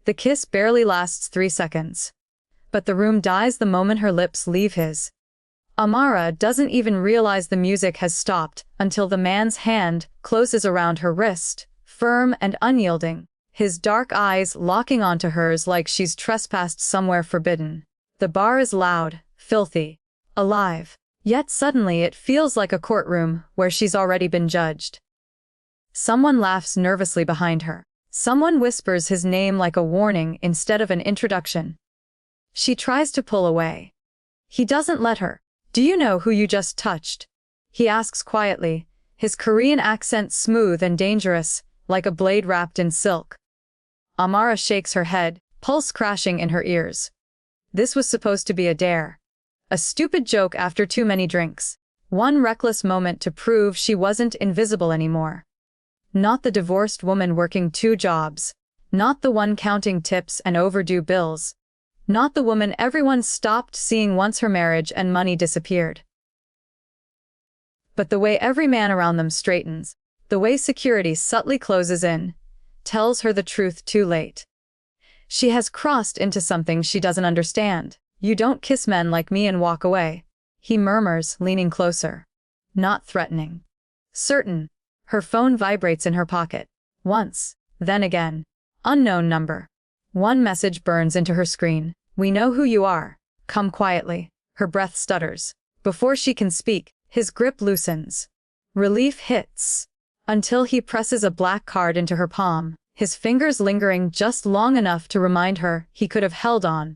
The kiss barely lasts 3 seconds. But the room dies the moment her lips leave his. Amara doesn't even realize the music has stopped until the man's hand closes around her wrist, firm and unyielding, his dark eyes locking onto hers like she's trespassed somewhere forbidden. The bar is loud, filthy, alive. Yet suddenly it feels like a courtroom where she's already been judged. Someone laughs nervously behind her. Someone whispers his name like a warning instead of an introduction. She tries to pull away. He doesn't let her. "Do you know who you just touched?" he asks quietly, his Korean accent smooth and dangerous, like a blade wrapped in silk. Amara shakes her head, pulse crashing in her ears. This was supposed to be a dare. A stupid joke after too many drinks. One reckless moment to prove she wasn't invisible anymore. Not the divorced woman working 2 jobs. Not the one counting tips and overdue bills. Not the woman everyone stopped seeing once her marriage and money disappeared. But the way every man around them straightens, the way security subtly closes in, tells her the truth too late. She has crossed into something she doesn't understand. "You don't kiss men like me and walk away," he murmurs, leaning closer. Not threatening. Certain. Her phone vibrates in her pocket. Once, then again. Unknown number. One message burns into her screen. "We know who you are. Come quietly." Her breath stutters. Before she can speak, his grip loosens. Relief hits. Until he presses a black card into her palm, his fingers lingering just long enough to remind her he could have held on.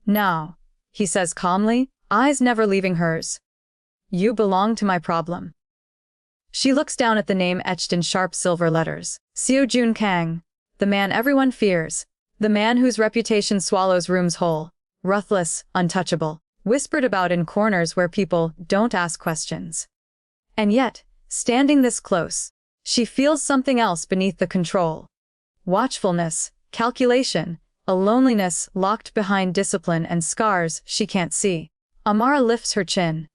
"Now," he says calmly, eyes never leaving hers. "You belong to my problem." She looks down at the name etched in sharp silver letters. Seo Joon Kang. The man everyone fears. The man whose reputation swallows rooms whole. Ruthless, untouchable. Whispered about in corners where people don't ask questions. And yet, standing this close, she feels something else beneath the control. Watchfulness, calculation, a loneliness locked behind discipline and scars she can't see. Amara lifts her chin.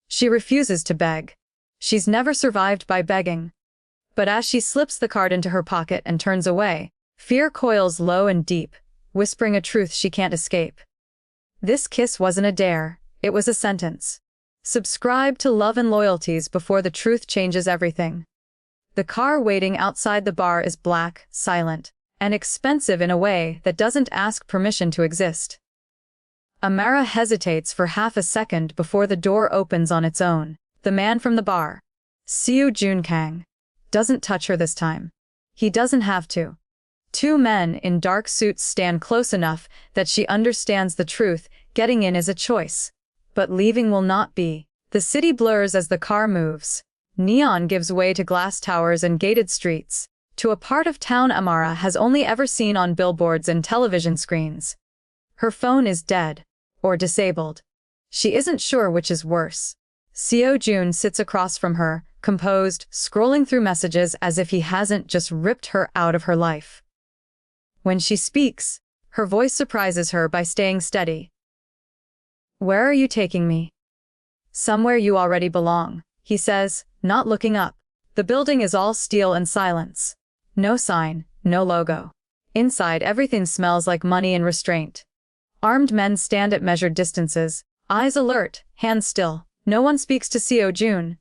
She refuses to beg. She's never survived by begging. But as she slips the card into her pocket and turns away, fear coils low and deep, whispering a truth she can't escape. This kiss wasn't a dare, it was a sentence. Subscribe to Love and Loyalties before the truth changes everything. The car waiting outside the bar is black, silent, and expensive in a way that doesn't ask permission to exist. Amara hesitates for half a second before the door opens on its own. The man from the bar, Seo Joon Kang, doesn't touch her this time. He doesn't have to. 2 men in dark suits stand close enough that she understands the truth. Getting in is a choice. But leaving will not be. The city blurs as the car moves. Neon gives way to glass towers and gated streets, to a part of town Amara has only ever seen on billboards and television screens. Her phone is dead. Or disabled. She isn't sure which is worse. Seo Joon sits across from her, composed, scrolling through messages as if he hasn't just ripped her out of her life. When she speaks, her voice surprises her by staying steady. "Where are you taking me?" "Somewhere you already belong," he says, not looking up. The building is all steel and silence. No sign, no logo. Inside everything smells like money and restraint. Armed men stand at measured distances, eyes alert, hands still. No one speaks to Seo Joon.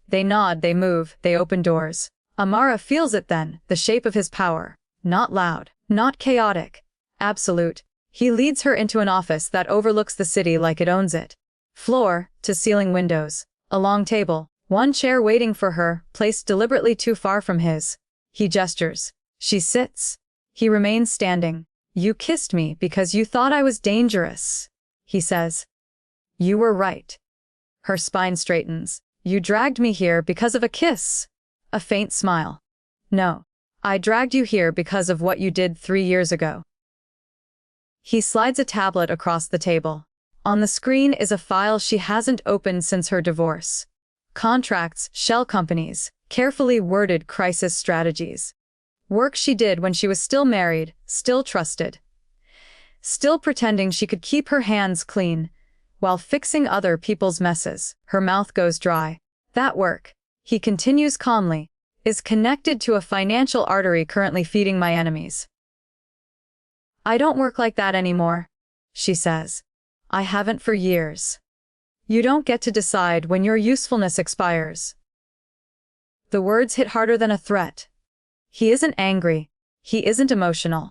They nod, they move, they open doors. Amara feels it then, the shape of his power. Not loud, not chaotic. Absolute. He leads her into an office that overlooks the city like it owns it. Floor to ceiling windows. A long table. One chair waiting for her, placed deliberately too far from his. He gestures. She sits. He remains standing. "You kissed me because you thought I was dangerous," he says. "You were right." Her spine straightens. "You dragged me here because of a kiss." A faint smile. "No. I dragged you here because of what you did 3 years ago." He slides a tablet across the table. On the screen is a file she hasn't opened since her divorce. Contracts, shell companies, carefully worded crisis strategies. Work she did when she was still married, still trusted. Still pretending she could keep her hands clean, while fixing other people's messes. Her mouth goes dry. "That work," he continues calmly, "is connected to a financial artery currently feeding my enemies. I don't work like that anymore, she says. I haven't for years. You don't get to decide when your usefulness expires. The words hit harder than a threat. He isn't angry. He isn't emotional.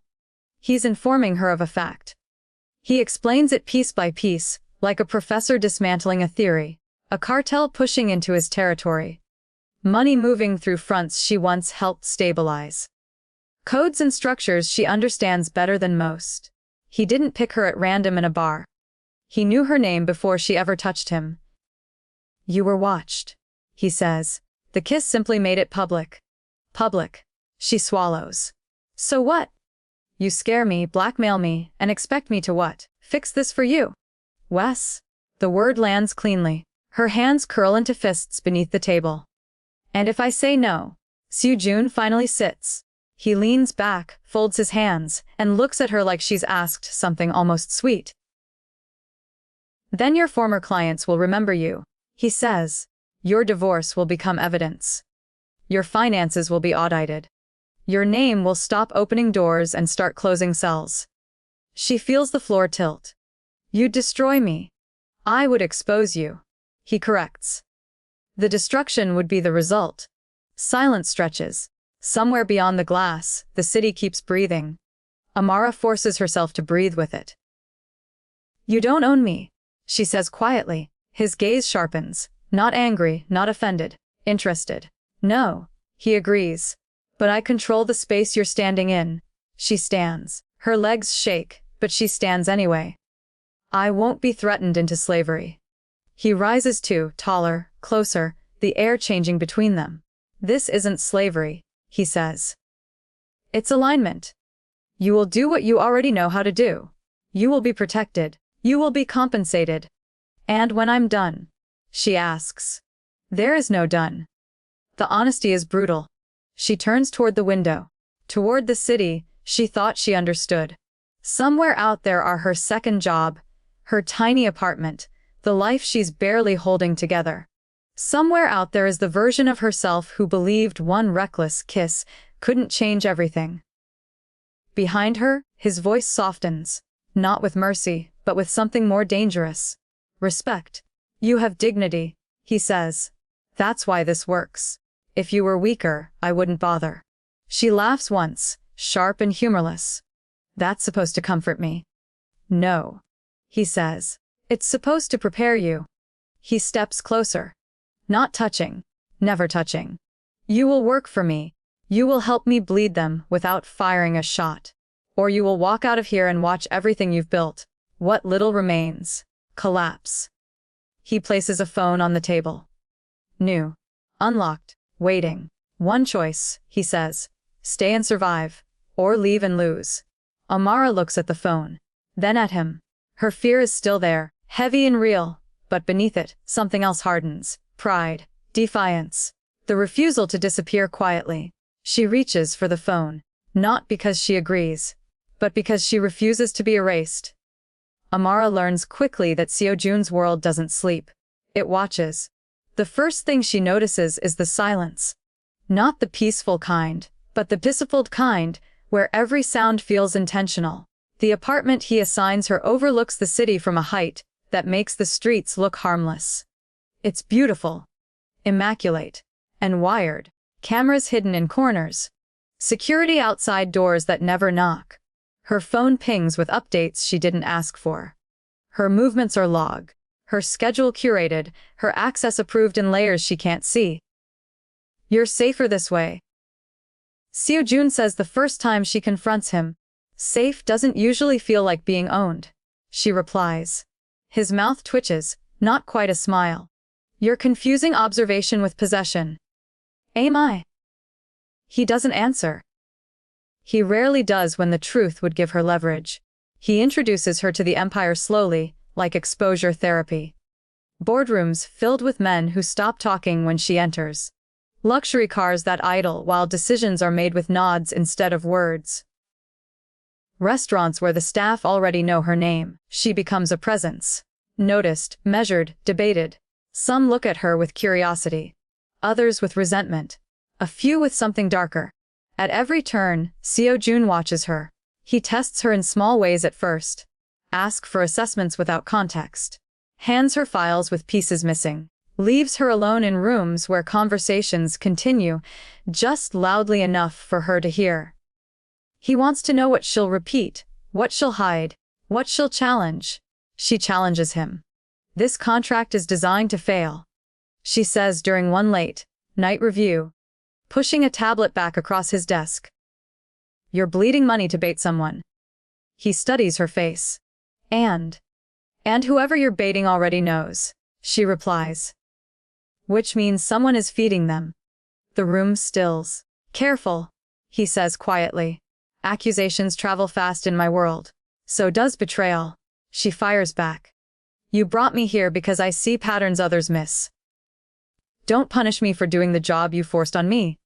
He's informing her of a fact. He explains it piece by piece, like a professor dismantling a theory, a cartel pushing into his territory. Money moving through fronts she once helped stabilize. Codes and structures she understands better than most. He didn't pick her at random in a bar. He knew her name before she ever touched him. You were watched, he says. The kiss simply made it public. Public. She swallows. So what? You scare me, blackmail me, and expect me to what? Fix this for you? Wes? The word lands cleanly. Her hands curl into fists beneath the table. And if I say no? Seo-jun finally sits. He leans back, folds his hands, and looks at her like she's asked something almost sweet. Then your former clients will remember you, he says. Your divorce will become evidence. Your finances will be audited. Your name will stop opening doors and start closing cells. She feels the floor tilt. You'd destroy me. I would expose you, he corrects. The destruction would be the result. Silence stretches. Somewhere beyond the glass, the city keeps breathing. Amara forces herself to breathe with it. You don't own me, she says quietly. His gaze sharpens. Not angry, not offended. Interested. No, he agrees. But I control the space you're standing in. She stands. Her legs shake, but she stands anyway. I won't be threatened into slavery. He rises too, taller, closer, the air changing between them. This isn't slavery, he says. It's alignment. You will do what you already know how to do. You will be protected. You will be compensated. And when I'm done? She asks. There is no done. The honesty is brutal. She turns toward the window. Toward the city she thought she understood. Somewhere out there are her second job, her tiny apartment, the life she's barely holding together. Somewhere out there is the version of herself who believed one reckless kiss couldn't change everything. Behind her, his voice softens, not with mercy, but with something more dangerous. Respect. You have dignity, he says. That's why this works. If you were weaker, I wouldn't bother. She laughs once, sharp and humorless. That's supposed to comfort me. No, he says. It's supposed to prepare you. He steps closer. Not touching. Never touching. You will work for me. You will help me bleed them without firing a shot. Or you will walk out of here and watch everything you've built, what little remains, collapse. He places a phone on the table. New. Unlocked. Waiting. One choice, he says. Stay and survive. Or leave and lose. Amara looks at the phone. Then at him. Her fear is still there, heavy and real, but beneath it, something else hardens. Pride. Defiance. The refusal to disappear quietly. She reaches for the phone. Not because she agrees, but because she refuses to be erased. Amara learns quickly that Seo-jun's world doesn't sleep. It watches. The first thing she notices is the silence. Not the peaceful kind, but the disciplined kind, where every sound feels intentional. The apartment he assigns her overlooks the city from a height that makes the streets look harmless. It's beautiful, immaculate, and wired. Cameras hidden in corners. Security outside doors that never knock. Her phone pings with updates she didn't ask for. Her movements are logged. Her schedule curated, her access approved in layers she can't see. You're safer this way, Seo-jun says the first time she confronts him. Safe doesn't usually feel like being owned, she replies. His mouth twitches, not quite a smile. You're confusing observation with possession. Am I? He doesn't answer. He rarely does when the truth would give her leverage. He introduces her to the empire slowly, like exposure therapy. Boardrooms filled with men who stop talking when she enters. Luxury cars that idle while decisions are made with nods instead of words. Restaurants where the staff already know her name. She becomes a presence. Noticed, measured, debated. Some look at her with curiosity. Others with resentment. A few with something darker. At every turn, Seo-jun watches her. He tests her in small ways at first. Asks for assessments without context. Hands her files with pieces missing. Leaves her alone in rooms where conversations continue, just loudly enough for her to hear. He wants to know what she'll repeat, what she'll hide, what she'll challenge. She challenges him. This contract is designed to fail, she says during one late night review, pushing a tablet back across his desk. You're bleeding money to bait someone. He studies her face. And whoever you're baiting already knows, she replies. Which means someone is feeding them. The room stills. Careful, he says quietly. Accusations travel fast in my world. So does betrayal. She fires back. You brought me here because I see patterns others miss. Don't punish me for doing the job you forced on me.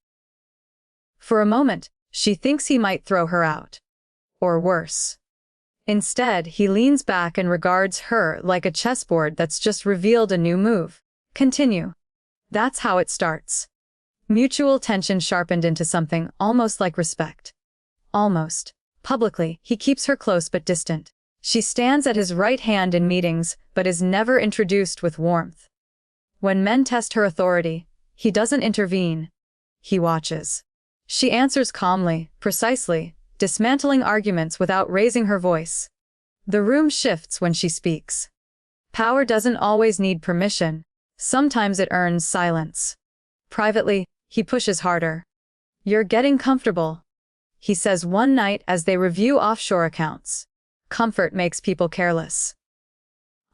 For a moment, she thinks he might throw her out. Or worse. Instead, he leans back and regards her like a chessboard that's just revealed a new move. Continue. That's how it starts. Mutual tension sharpened into something almost like respect. Almost. Publicly, he keeps her close but distant. She stands at his right hand in meetings, but is never introduced with warmth. When men test her authority, he doesn't intervene. He watches. She answers calmly, precisely, dismantling arguments without raising her voice. The room shifts when she speaks. Power doesn't always need permission. Sometimes it earns silence. Privately, he pushes harder. You're getting comfortable, he says one night as they review offshore accounts. Comfort makes people careless.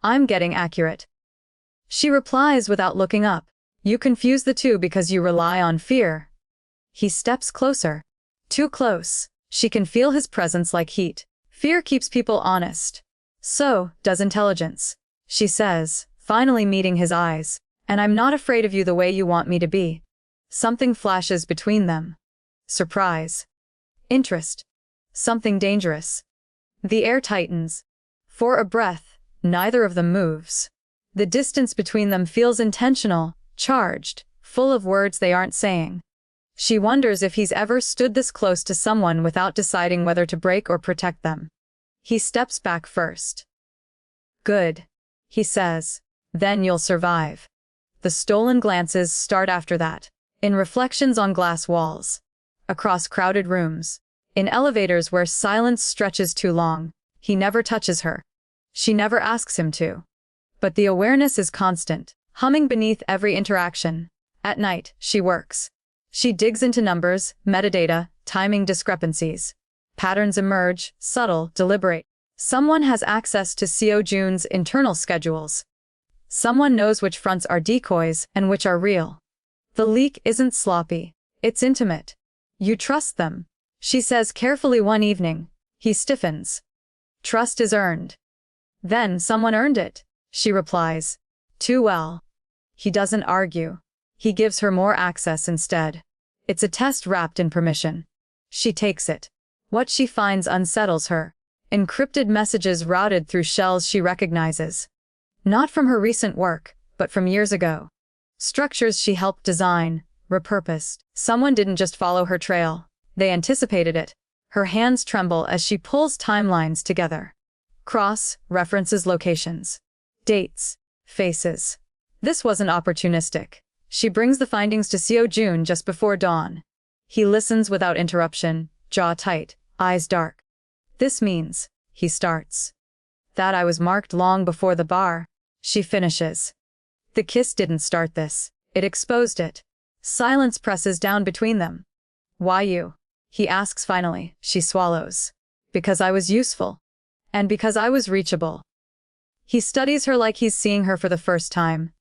I'm getting accurate. She replies without looking up. You confuse the two because you rely on fear. He steps closer. Too close. She can feel his presence like heat. Fear keeps people honest. So does intelligence, she says, finally meeting his eyes. And I'm not afraid of you the way you want me to be. Something flashes between them. Surprise. Interest. Something dangerous. The air tightens. For a breath, neither of them moves. The distance between them feels intentional, charged, full of words they aren't saying. She wonders if he's ever stood this close to someone without deciding whether to break or protect them. He steps back first. Good, he says. Then you'll survive. The stolen glances start after that, in reflections on glass walls, across crowded rooms, in elevators where silence stretches too long. He never touches her. She never asks him to. But the awareness is constant, humming beneath every interaction. At night, she works. She digs into numbers, metadata, timing discrepancies. Patterns emerge, subtle, deliberate. Someone has access to Co. June's internal schedules. Someone knows which fronts are decoys and which are real. The leak isn't sloppy. It's intimate. You trust them, she says carefully one evening. He stiffens. Trust is earned. Then someone earned it, she replies. Too well. He doesn't argue. He gives her more access instead. It's a test wrapped in permission. She takes it. What she finds unsettles her. Encrypted messages routed through shells she recognizes. Not from her recent work, but from years ago. Structures she helped design, repurposed. Someone didn't just follow her trail. They anticipated it. Her hands tremble as she pulls timelines together. References locations. Dates. Faces. This wasn't opportunistic. She brings the findings to Co. June just before dawn. He listens without interruption, jaw tight, eyes dark. This means, he starts. That I was marked long before the bar, she finishes. The kiss didn't start this. It exposed it. Silence presses down between them. Why you? He asks finally. She swallows. Because I was useful. And because I was reachable. He studies her like he's seeing her for the first time.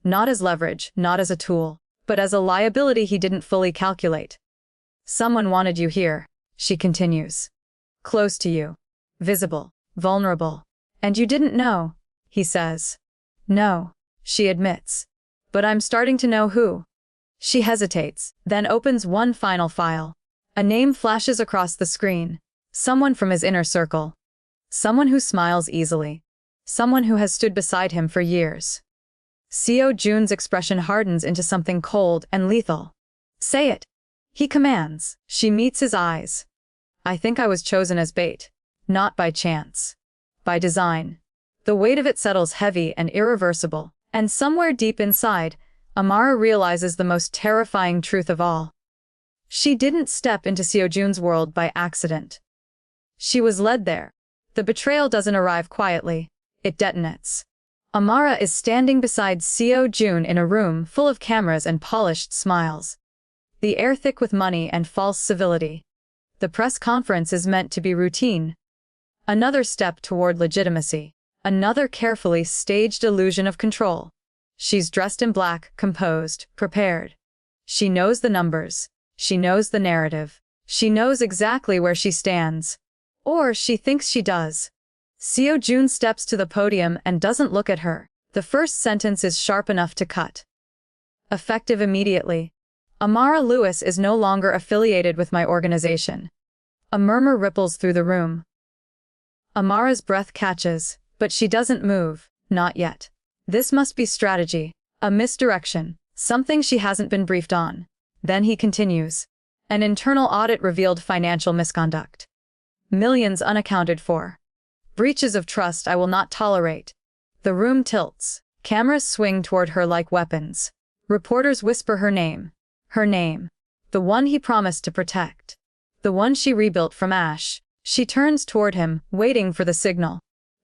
Not as leverage, not as a tool, but as a liability he didn't fully calculate. Someone wanted you here, she continues. Close to you. Visible. Vulnerable. And you didn't know, he says. No, she admits. But I'm starting to know who. She hesitates, then opens one final file. A name flashes across the screen. Someone from his inner circle. Someone who smiles easily. Someone who has stood beside him for years. Co. June's expression hardens into something cold and lethal. Say it. He commands. She meets his eyes. I think I was chosen as bait. Not by chance. By design. The weight of it settles heavy and irreversible, and somewhere deep inside, Amara realizes the most terrifying truth of all. She didn't step into Seojun's world by accident. She was led there. The betrayal doesn't arrive quietly. It detonates. Amara is standing beside Seojun in a room full of cameras and polished smiles. The air thick with money and false civility. The press conference is meant to be routine. Another step toward legitimacy. Another carefully staged illusion of control. She's dressed in black, composed, prepared. She knows the numbers. She knows the narrative. She knows exactly where she stands. Or she thinks she does. Seojun steps to the podium and doesn't look at her. The first sentence is sharp enough to cut. Effective immediately. Amara Lewis is no longer affiliated with my organization. A murmur ripples through the room. Amara's breath catches, but she doesn't move, not yet. This must be strategy, a misdirection, something she hasn't been briefed on. Then he continues. An internal audit revealed financial misconduct. Millions unaccounted for. Breaches of trust I will not tolerate. The room tilts. Cameras swing toward her like weapons. Reporters whisper her name. Her name. The one he promised to protect. The one she rebuilt from ash. She turns toward him, waiting for the signal.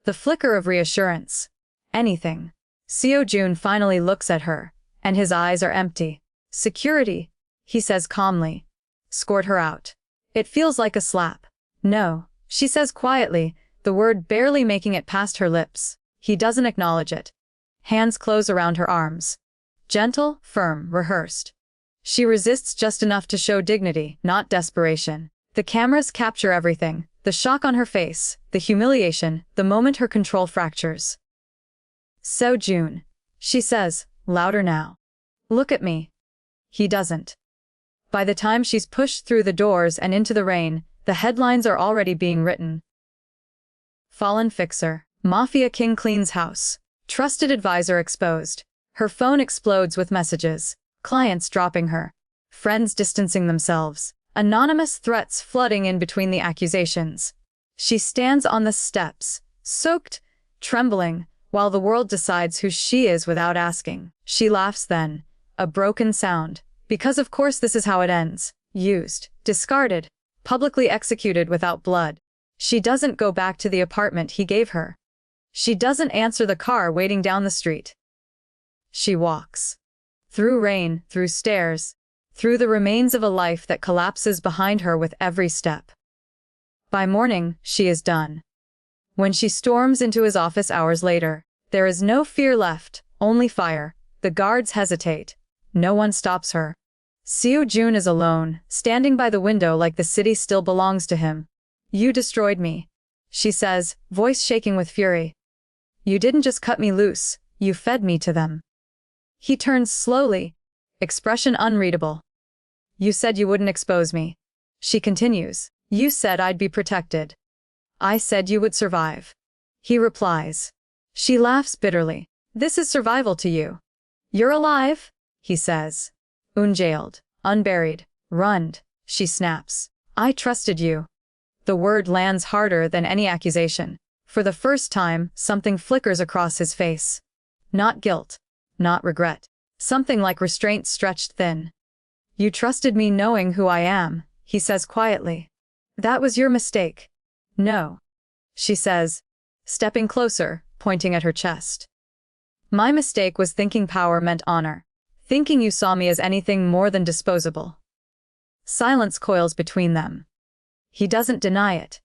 The flicker of reassurance. Anything. Seojun finally looks at her, and his eyes are empty. Security, he says calmly. Escort her out. It feels like a slap. No, she says quietly, the word barely making it past her lips. He doesn't acknowledge it. Hands close around her arms. Gentle, firm, rehearsed. She resists just enough to show dignity, not desperation. The cameras capture everything, the shock on her face, the humiliation, the moment her control fractures. Seojun, she says, louder now. Look at me. He doesn't. By the time she's pushed through the doors and into the rain, the headlines are already being written. Fallen fixer. Mafia king cleans house. Trusted advisor exposed. Her phone explodes with messages. Clients dropping her. Friends distancing themselves. Anonymous threats flooding in between the accusations. She stands on the steps, soaked, trembling, while the world decides who she is without asking. She laughs then. A broken sound. Because of course this is how it ends. Used. Discarded. Publicly executed without blood. She doesn't go back to the apartment he gave her. She doesn't answer the car waiting down the street. She walks. Through rain, through stairs, through the remains of a life that collapses behind her with every step. By morning, she is done. When she storms into his office hours later, there is no fear left, only fire. The guards hesitate. No one stops her. Seojun is alone, standing by the window like the city still belongs to him. You destroyed me, she says, voice shaking with fury. You didn't just cut me loose, you fed me to them. He turns slowly, expression unreadable. You said you wouldn't expose me. She continues. You said I'd be protected. I said you would survive. He replies. She laughs bitterly. This is survival to you. You're alive, he says. Unjailed, unburied, runned, she snaps. I trusted you. The word lands harder than any accusation. For the first time, something flickers across his face. Not guilt. Not regret. Something like restraint stretched thin. You trusted me knowing who I am, he says quietly. That was your mistake. No. She says, stepping closer, pointing at her chest. My mistake was thinking power meant honor. Thinking you saw me as anything more than disposable. Silence coils between them. He doesn't deny it.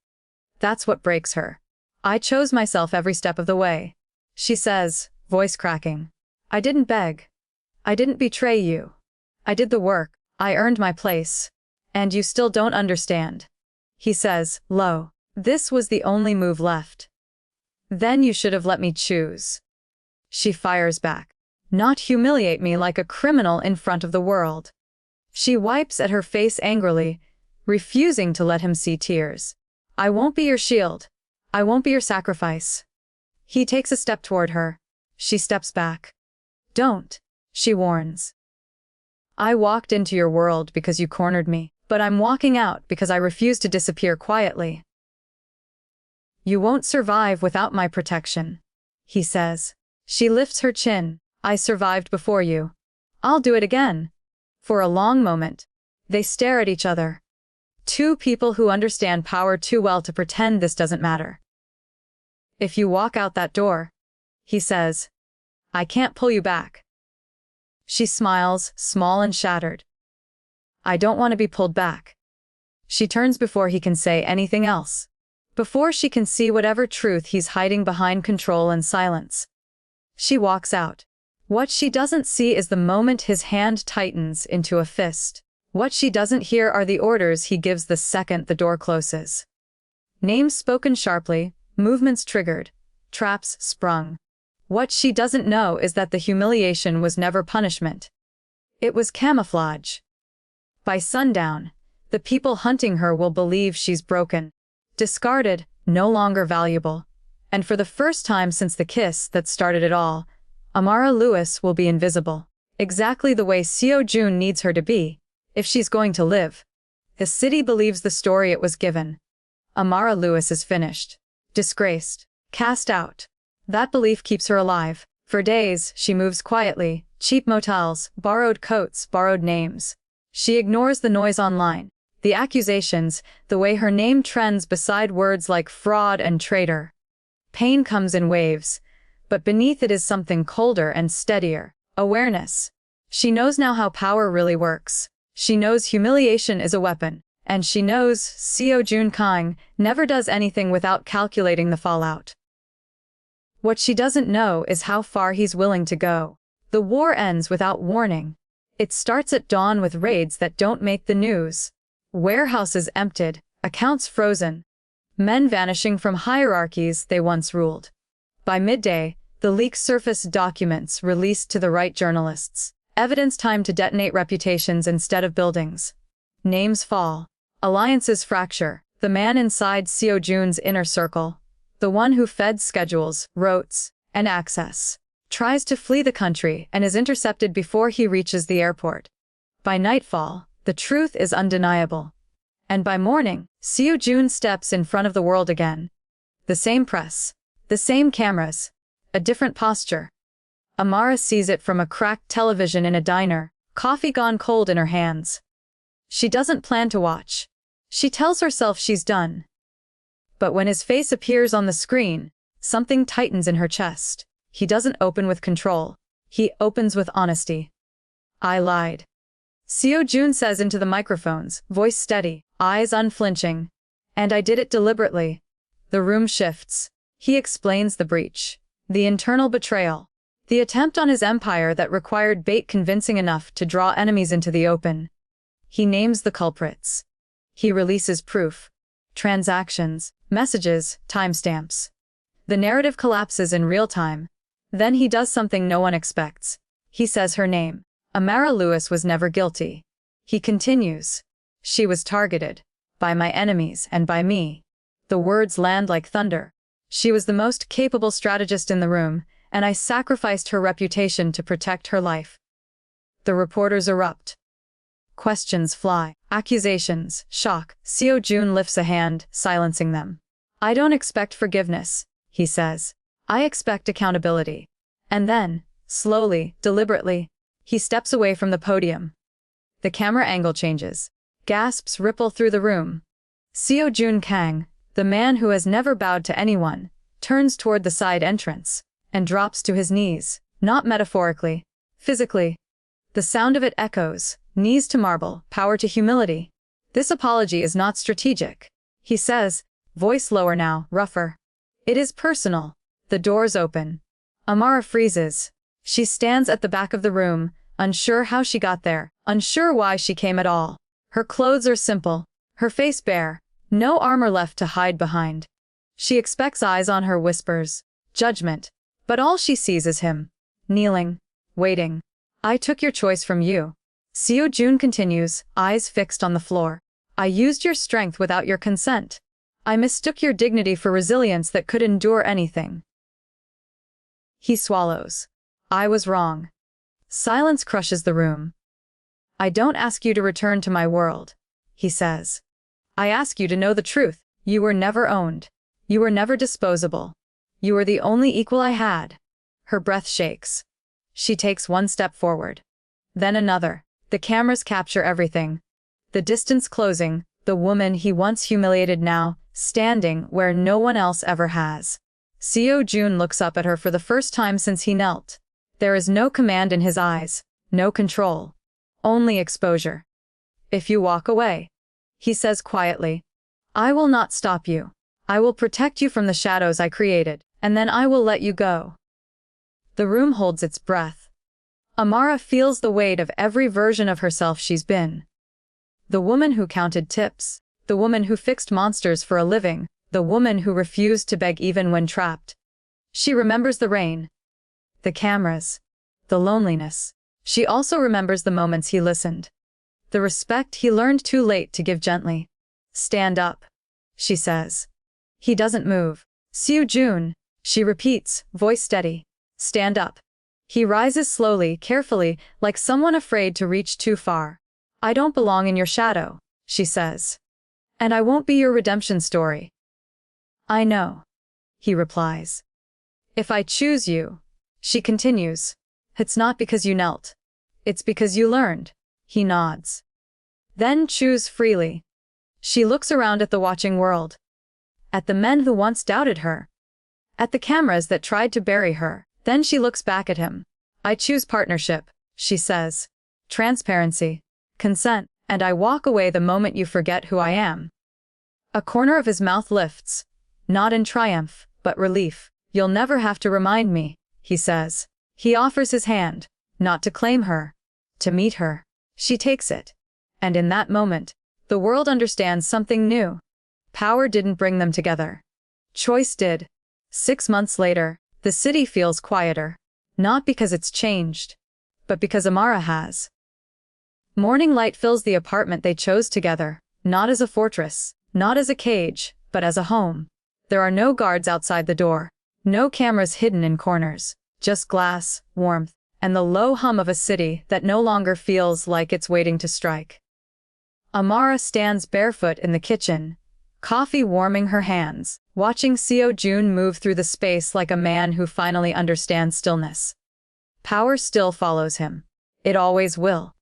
That's what breaks her. I chose myself every step of the way. She says, voice cracking. I didn't beg. I didn't betray you. I did the work. I earned my place. And you still don't understand. He says, low. This was the only move left. Then you should have let me choose. She fires back. Not humiliate me like a criminal in front of the world. She wipes at her face angrily, refusing to let him see tears. I won't be your shield. I won't be your sacrifice. He takes a step toward her. She steps back. Don't, she warns. I walked into your world because you cornered me. But I'm walking out because I refuse to disappear quietly. You won't survive without my protection, he says. She lifts her chin. I survived before you. I'll do it again. For a long moment, they stare at each other. Two people who understand power too well to pretend this doesn't matter. If you walk out that door, he says, I can't pull you back. She smiles, small and shattered. I don't want to be pulled back. She turns before he can say anything else. Before she can see whatever truth he's hiding behind control and silence. She walks out. What she doesn't see is the moment his hand tightens into a fist. What she doesn't hear are the orders he gives the second the door closes. Names spoken sharply, movements triggered, traps sprung. What she doesn't know is that the humiliation was never punishment. It was camouflage. By sundown, the people hunting her will believe she's broken, discarded, no longer valuable. And for the first time since the kiss that started it all, Amara Lewis will be invisible. Exactly the way Seo Jun needs her to be, if she's going to live. The city believes the story it was given. Amara Lewis is finished. Disgraced. Cast out. That belief keeps her alive. For days, she moves quietly, cheap motels, borrowed coats, borrowed names. She ignores the noise online, the accusations, the way her name trends beside words like fraud and traitor. Pain comes in waves, but beneath it is something colder and steadier, awareness. She knows now how power really works. She knows humiliation is a weapon, and she knows Seo Jun Kang never does anything without calculating the fallout. What she doesn't know is how far he's willing to go. The war ends without warning. It starts at dawn with raids that don't make the news. Warehouses emptied, accounts frozen. Men vanishing from hierarchies they once ruled. By midday, the leaks surface documents released to the right journalists. Evidence time to detonate reputations instead of buildings. Names fall. Alliances fracture. The man inside Seo Jun's inner circle, the one who fed schedules, rotes, and access, tries to flee the country and is intercepted before he reaches the airport. By nightfall, the truth is undeniable. And by morning, Seo Jun steps in front of the world again. The same press. The same cameras. A different posture. Amara sees it from a cracked television in a diner, coffee gone cold in her hands. She doesn't plan to watch. She tells herself she's done. But when his face appears on the screen, something tightens in her chest. He doesn't open with control. He opens with honesty. I lied. Seo Jun says into the microphones, voice steady, eyes unflinching. And I did it deliberately. The room shifts. He explains the breach. The internal betrayal. The attempt on his empire that required bait convincing enough to draw enemies into the open. He names the culprits. He releases proof. Transactions, messages, timestamps. The narrative collapses in real time. Then he does something no one expects. He says her name. Amara Lewis was never guilty. He continues. She was targeted. By my enemies and by me. The words land like thunder. She was the most capable strategist in the room, and I sacrificed her reputation to protect her life. The reporters erupt. Questions fly. Accusations, shock. Seo Jun lifts a hand, silencing them. I don't expect forgiveness, he says. I expect accountability. And then, slowly, deliberately, he steps away from the podium. The camera angle changes. Gasps ripple through the room. Seo Jun Kang, the man who has never bowed to anyone, turns toward the side entrance and drops to his knees, not metaphorically, physically. The sound of it echoes, knees to marble, power to humility. This apology is not strategic, he says, voice lower now, rougher. It is personal. The doors open. Amara freezes. She stands at the back of the room, unsure how she got there, unsure why she came at all. Her clothes are simple, her face bare, no armor left to hide behind. She expects eyes on her, whispers, judgment, but all she sees is him, kneeling, waiting. I took your choice from you. Seo Jun continues, eyes fixed on the floor. I used your strength without your consent. I mistook your dignity for resilience that could endure anything. He swallows. I was wrong. Silence crushes the room. I don't ask you to return to my world, he says. I ask you to know the truth. You were never owned. You were never disposable. You were the only equal I had. Her breath shakes. She takes one step forward. Then another. The cameras capture everything. The distance closing, the woman he once humiliated now, standing where no one else ever has. Seo Jun looks up at her for the first time since he knelt. There is no command in his eyes, no control. Only exposure. If you walk away, he says quietly, I will not stop you. I will protect you from the shadows I created, and then I will let you go. The room holds its breath. Amara feels the weight of every version of herself she's been. The woman who counted tips, the woman who fixed monsters for a living, the woman who refused to beg even when trapped. She remembers the rain, the cameras, the loneliness. She also remembers the moments he listened. The respect he learned too late to give gently. Stand up, she says. He doesn't move. Seo Jun, she repeats, voice steady. Stand up. He rises slowly, carefully, like someone afraid to reach too far. I don't belong in your shadow, she says. And I won't be your redemption story. I know, he replies. If I choose you, she continues, it's not because you knelt. It's because you learned. He nods. Then choose freely. She looks around at the watching world. At the men who once doubted her. At the cameras that tried to bury her. Then she looks back at him. I choose partnership, she says. Transparency. Consent. And I walk away the moment you forget who I am. A corner of his mouth lifts. Not in triumph, but relief. You'll never have to remind me, he says. He offers his hand. Not to claim her. To meet her. She takes it. And in that moment, the world understands something new. Power didn't bring them together. Choice did. 6 months later, the city feels quieter. Not because it's changed, but because Amara has. Morning light fills the apartment they chose together, not as a fortress, not as a cage, but as a home. There are no guards outside the door, no cameras hidden in corners, just glass, warmth, and the low hum of a city that no longer feels like it's waiting to strike. Amara stands barefoot in the kitchen, coffee warming her hands, watching Seo Jun move through the space like a man who finally understands stillness. Power still follows him. It always will.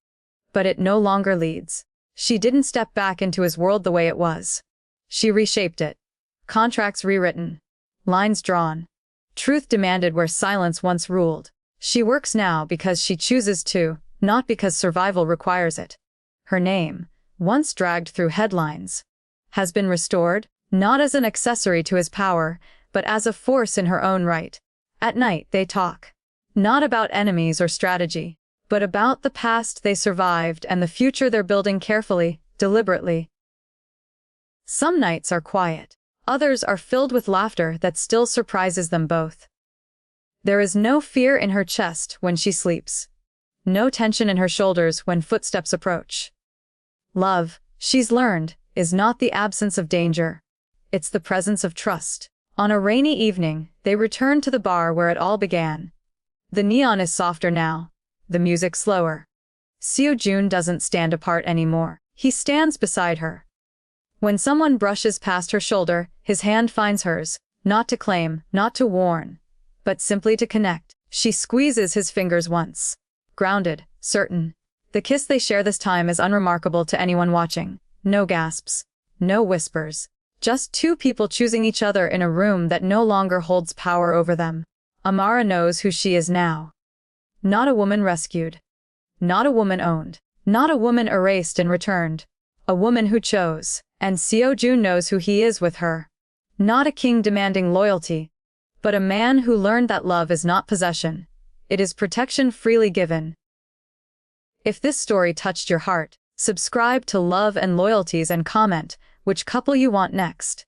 But it no longer leads. She didn't step back into his world the way it was. She reshaped it. Contracts rewritten. Lines drawn. Truth demanded where silence once ruled. She works now because she chooses to, not because survival requires it. Her name, once dragged through headlines, has been restored, not as an accessory to his power, but as a force in her own right. At night they talk. Not about enemies or strategy, but about the past they survived and the future they're building carefully, deliberately. Some nights are quiet. Others are filled with laughter that still surprises them both. There is no fear in her chest when she sleeps. No tension in her shoulders when footsteps approach. Love, she's learned, is not the absence of danger. It's the presence of trust. On a rainy evening, they return to the bar where it all began. The neon is softer now. The music slower. Seo Jun doesn't stand apart anymore. He stands beside her. When someone brushes past her shoulder, his hand finds hers, not to claim, not to warn, but simply to connect. She squeezes his fingers once. Grounded, certain. The kiss they share this time is unremarkable to anyone watching. No gasps. No whispers. Just two people choosing each other in a room that no longer holds power over them. Amara knows who she is now. Not a woman rescued. Not a woman owned. Not a woman erased and returned. A woman who chose. And Seo Jun knows who he is with her. Not a king demanding loyalty, but a man who learned that love is not possession. It is protection freely given. If this story touched your heart, subscribe to Love and Loyalties and comment which couple you want next.